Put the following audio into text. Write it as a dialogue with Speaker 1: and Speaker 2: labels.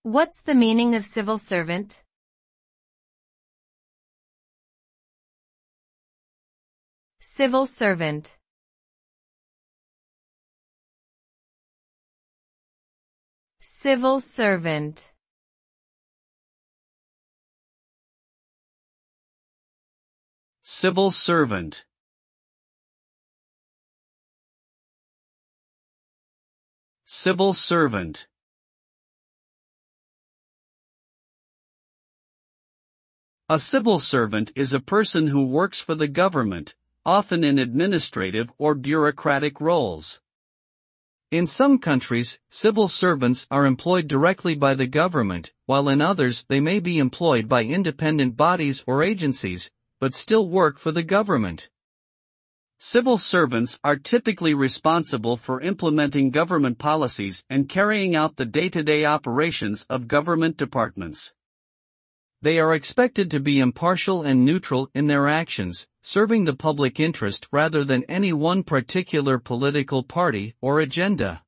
Speaker 1: What's the meaning of civil servant? Civil servant. Civil servant.
Speaker 2: Civil servant. Civil servant. A civil servant is a person who works for the government, often in administrative or bureaucratic roles. In some countries, civil servants are employed directly by the government, while in others they may be employed by independent bodies or agencies, but still work for the government. Civil servants are typically responsible for implementing government policies and carrying out the day-to-day operations of government departments. They are expected to be impartial and neutral in their actions, serving the public interest rather than any one particular political party or agenda.